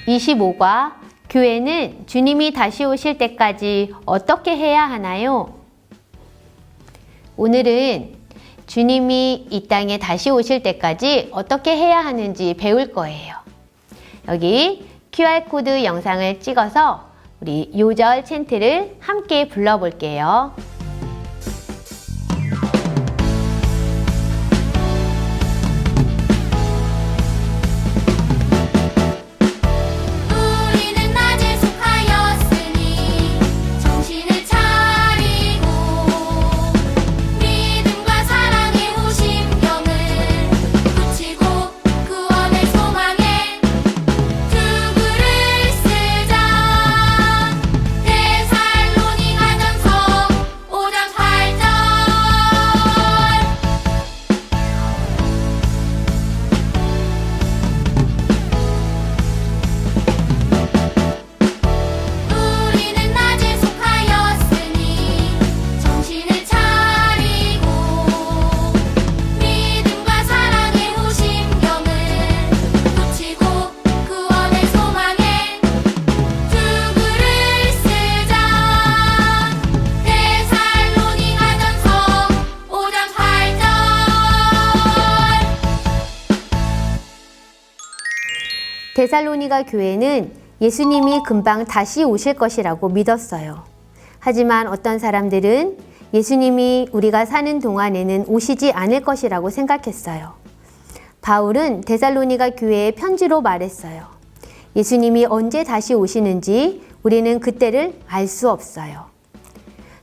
25과 교회는 주님이 다시 오실 때까지 어떻게 해야 하나요? 오늘은 주님이 이 땅에 다시 오실 때까지 어떻게 해야 하는지 배울 거예요. 여기 QR코드 영상을 찍어서 우리 요절 챈트를 함께 불러볼게요. 데살로니가 교회는 예수님이 금방 다시 오실 것이라고 믿었어요. 하지만 어떤 사람들은 예수님이 우리가 사는 동안에는 오시지 않을 것이라고 생각했어요. 바울은 데살로니가 교회에 편지로 말했어요. 예수님이 언제 다시 오시는지 우리는 그때를 알 수 없어요.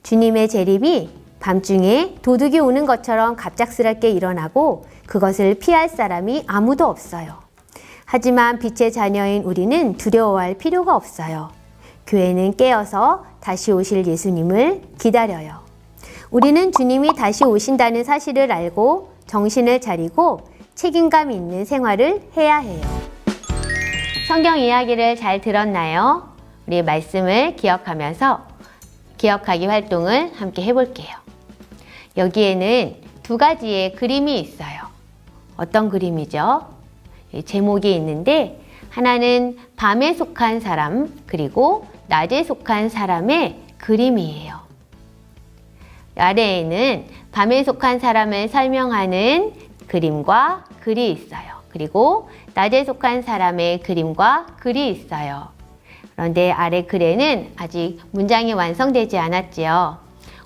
주님의 재림이 밤중에 도둑이 오는 것처럼 갑작스럽게 일어나고 그것을 피할 사람이 아무도 없어요. 하지만 빛의 자녀인 우리는 두려워할 필요가 없어요. 교회는 깨어서 다시 오실 예수님을 기다려요. 우리는 주님이 다시 오신다는 사실을 알고 정신을 차리고 책임감 있는 생활을 해야 해요. 성경 이야기를 잘 들었나요? 우리 말씀을 기억하면서 기억하기 활동을 함께 해볼게요. 여기에는 두 가지의 그림이 있어요. 어떤 그림이죠? 제목이 있는데 하나는 밤에 속한 사람 그리고 낮에 속한 사람의 그림이에요. 아래에는 밤에 속한 사람을 설명하는 그림과 글이 있어요. 그리고 낮에 속한 사람의 그림과 글이 있어요. 그런데 아래 글에는 아직 문장이 완성되지 않았지요.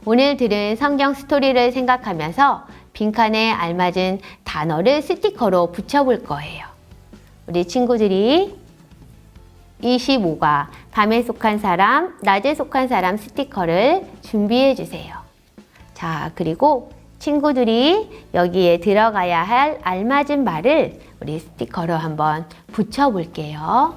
오늘 들은 성경 스토리를 생각하면서 빈칸에 알맞은 단어를 스티커로 붙여볼 거예요. 우리 친구들이 25과 밤에 속한 사람, 낮에 속한 사람 스티커를 준비해 주세요. 자, 그리고 친구들이 여기에 들어가야 할 알맞은 말을 우리 스티커로 한번 붙여볼게요.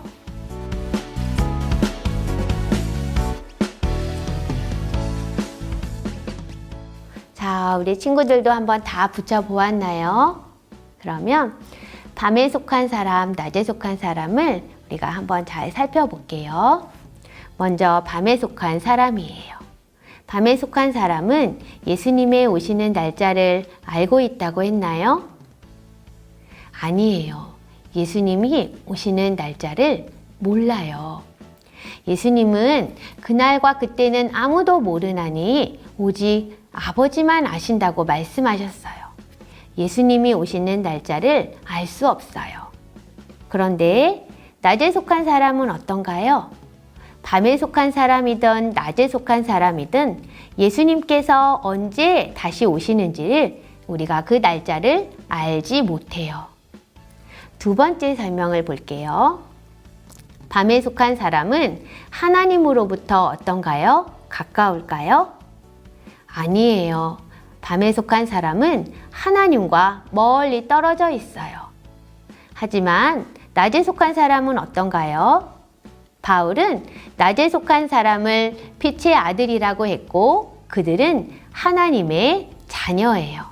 자, 우리 친구들도 한번 다 붙여보았나요? 그러면 밤에 속한 사람, 낮에 속한 사람을 우리가 한번 잘 살펴볼게요. 먼저 밤에 속한 사람이에요. 밤에 속한 사람은 예수님의 오시는 날짜를 알고 있다고 했나요? 아니에요. 예수님이 오시는 날짜를 몰라요. 예수님은 그날과 그때는 아무도 모르나니 오직 아버지만 아신다고 말씀하셨어요. 예수님이 오시는 날짜를 알 수 없어요. 그런데 낮에 속한 사람은 어떤가요? 밤에 속한 사람이든 낮에 속한 사람이든 예수님께서 언제 다시 오시는지를 우리가 그 날짜를 알지 못해요. 두 번째 설명을 볼게요. 밤에 속한 사람은 하나님으로부터 어떤가요? 가까울까요? 아니에요. 밤에 속한 사람은 하나님과 멀리 떨어져 있어요. 하지만 낮에 속한 사람은 어떤가요? 바울은 낮에 속한 사람을 빛의 아들이라고 했고 그들은 하나님의 자녀예요.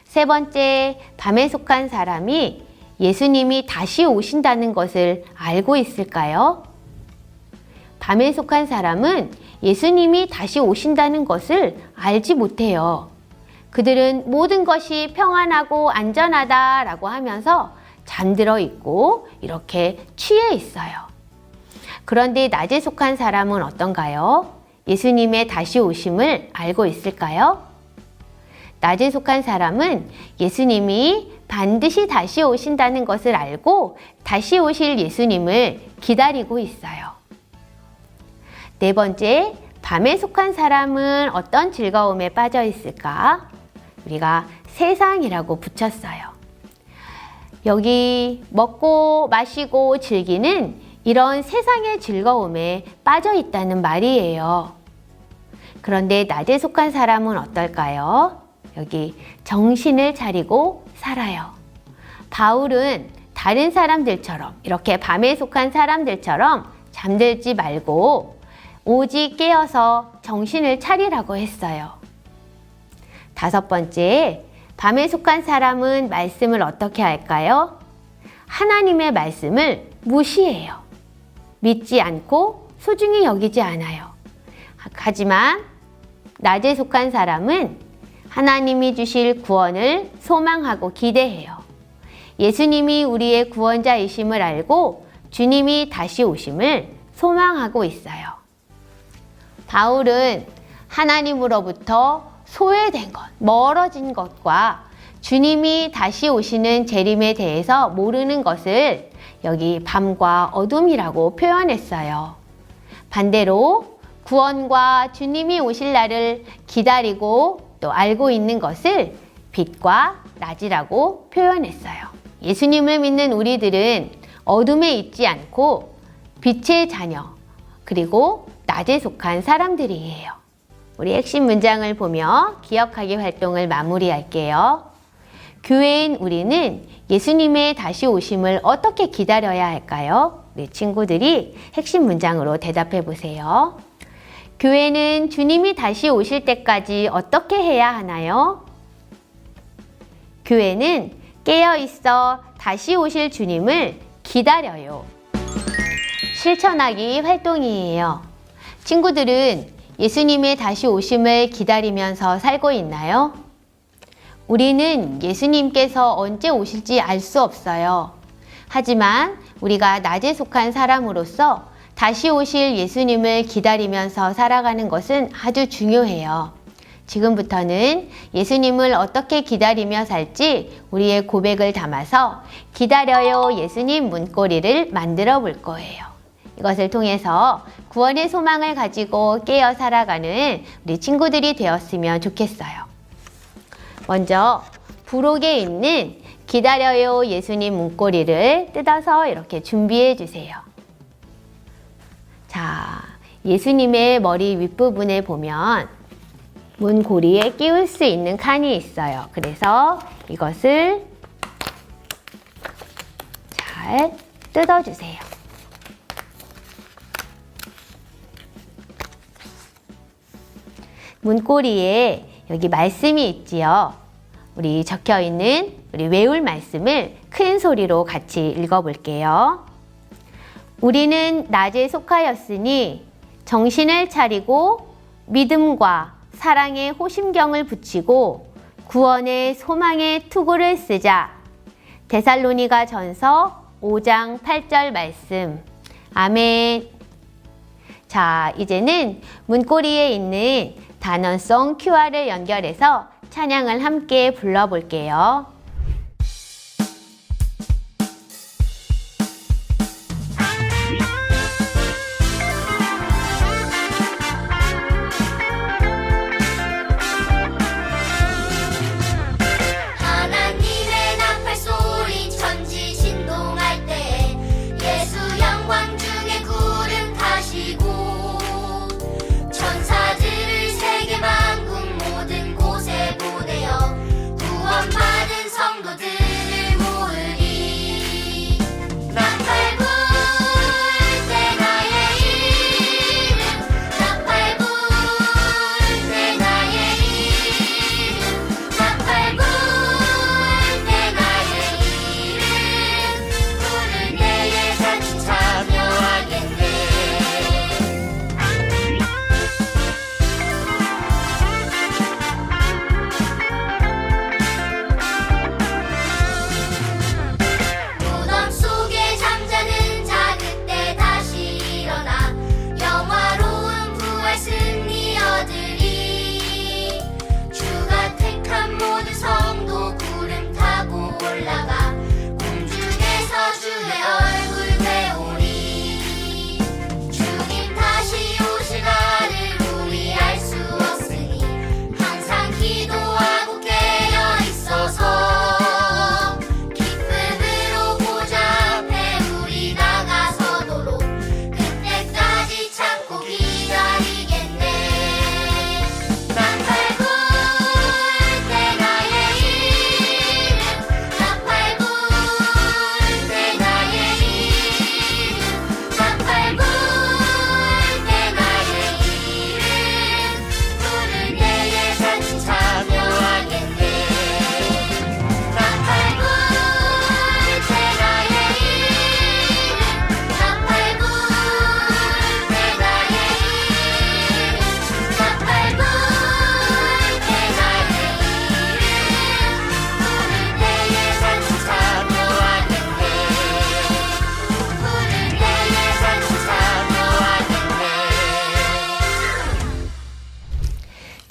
세 번째, 밤에 속한 사람이 예수님이 다시 오신다는 것을 알고 있을까요? 밤에 속한 사람은 예수님이 다시 오신다는 것을 알지 못해요. 그들은 모든 것이 평안하고 안전하다라고 하면서 잠들어 있고 이렇게 취해 있어요. 그런데 낮에 속한 사람은 어떤가요? 예수님의 다시 오심을 알고 있을까요? 낮에 속한 사람은 예수님이 반드시 다시 오신다는 것을 알고 다시 오실 예수님을 기다리고 있어요. 네 번째, 밤에 속한 사람은 어떤 즐거움에 빠져 있을까? 우리가 세상이라고 붙였어요. 여기 먹고 마시고 즐기는 이런 세상의 즐거움에 빠져 있다는 말이에요. 그런데 낮에 속한 사람은 어떨까요? 여기 정신을 차리고 살아요. 바울은 다른 사람들처럼 이렇게 밤에 속한 사람들처럼 잠들지 말고 오직 깨어서 정신을 차리라고 했어요. 다섯 번째, 밤에 속한 사람은 말씀을 어떻게 할까요? 하나님의 말씀을 무시해요. 믿지 않고 소중히 여기지 않아요. 하지만 낮에 속한 사람은 하나님이 주실 구원을 소망하고 기대해요. 예수님이 우리의 구원자이심을 알고 주님이 다시 오심을 소망하고 있어요. 바울은 하나님으로부터 소외된 것, 멀어진 것과 주님이 다시 오시는 재림에 대해서 모르는 것을 여기 밤과 어둠이라고 표현했어요. 반대로 구원과 주님이 오실 날을 기다리고 또 알고 있는 것을 빛과 낮이라고 표현했어요. 예수님을 믿는 우리들은 어둠에 있지 않고 빛의 자녀, 그리고 낮에 속한 사람들이에요. 우리 핵심 문장을 보며 기억하기 활동을 마무리할게요. 교회인 우리는 예수님의 다시 오심을 어떻게 기다려야 할까요? 우리 친구들이 핵심 문장으로 대답해 보세요. 교회는 주님이 다시 오실 때까지 어떻게 해야 하나요? 교회는 깨어 있어 다시 오실 주님을 기다려요. 실천하기 활동이에요. 친구들은 예수님의 다시 오심을 기다리면서 살고 있나요? 우리는 예수님께서 언제 오실지 알 수 없어요. 하지만 우리가 낮에 속한 사람으로서 다시 오실 예수님을 기다리면서 살아가는 것은 아주 중요해요. 지금부터는 예수님을 어떻게 기다리며 살지 우리의 고백을 담아서 기다려요 예수님 문고리를 만들어 볼 거예요. 이것을 통해서 구원의 소망을 가지고 깨어 살아가는 우리 친구들이 되었으면 좋겠어요. 먼저 부록에 있는 기다려요 예수님 문고리를 뜯어서 이렇게 준비해 주세요. 자, 예수님의 머리 윗부분에 보면 문고리에 끼울 수 있는 칸이 있어요. 그래서 이것을 잘 뜯어주세요. 문고리에 여기 말씀이 있지요. 우리 적혀 있는 우리 외울 말씀을 큰 소리로 같이 읽어볼게요. 우리는 낮에 속하였으니 정신을 차리고 믿음과 사랑의 호심경을 붙이고 구원의 소망의 투구를 쓰자. 데살로니가 전서 5장 8절 말씀. 아멘. 자, 이제는 문고리에 있는 단원송 QR을 연결해서 찬양을 함께 불러볼게요. 천사들을 세계 만국 모든 곳에 보내어 구원받은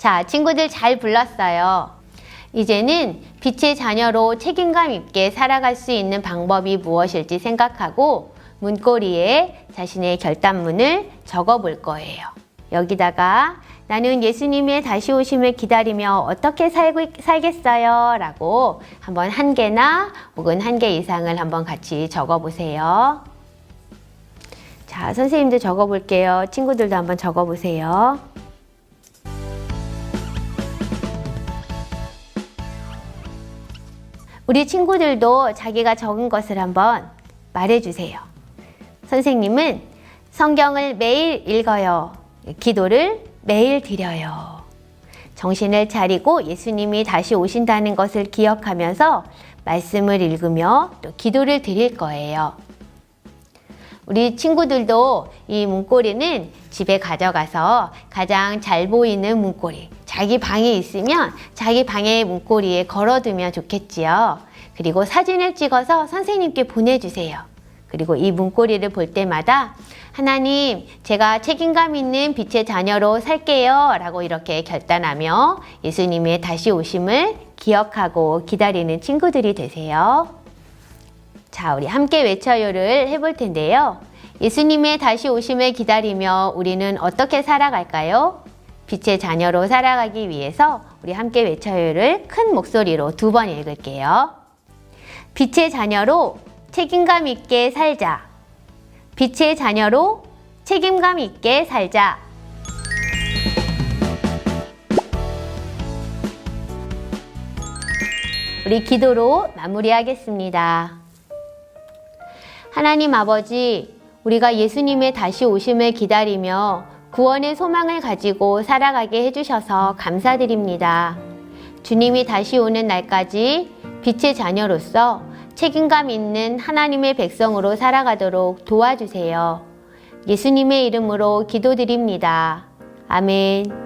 자, 친구들 잘 불렀어요. 이제는 빛의 자녀로 책임감 있게 살아갈 수 있는 방법이 무엇일지 생각하고 문고리에 자신의 결단문을 적어 볼 거예요. 여기다가 나는 예수님의 다시 오심을 기다리며 어떻게 살겠어요? 라고 한번 한 개나 혹은 한 개 이상을 한번 같이 적어 보세요. 자, 선생님도 적어 볼게요. 친구들도 한번 적어 보세요. 우리 친구들도 자기가 적은 것을 한번 말해 주세요. 선생님은 성경을 매일 읽어요. 기도를 매일 드려요. 정신을 차리고 예수님이 다시 오신다는 것을 기억하면서 말씀을 읽으며 또 기도를 드릴 거예요. 우리 친구들도 이 문고리는 집에 가져가서 가장 잘 보이는 문고리, 자기 방에 있으면 자기 방의 문고리에 걸어두면 좋겠지요. 그리고 사진을 찍어서 선생님께 보내주세요. 그리고 이 문고리를 볼 때마다 하나님, 제가 책임감 있는 빛의 자녀로 살게요 라고 이렇게 결단하며 예수님의 다시 오심을 기억하고 기다리는 친구들이 되세요. 자, 우리 함께 외쳐요를 해볼 텐데요. 예수님의 다시 오심을 기다리며 우리는 어떻게 살아갈까요? 빛의 자녀로 살아가기 위해서 우리 함께 외쳐요를 큰 목소리로 2번 읽을게요. 빛의 자녀로 책임감 있게 살자. 빛의 자녀로 책임감 있게 살자. 우리 기도로 마무리하겠습니다. 하나님 아버지, 우리가 예수님의 다시 오심을 기다리며 구원의 소망을 가지고 살아가게 해주셔서 감사드립니다. 주님이 다시 오는 날까지 빛의 자녀로서 책임감 있는 하나님의 백성으로 살아가도록 도와주세요. 예수님의 이름으로 기도드립니다. 아멘.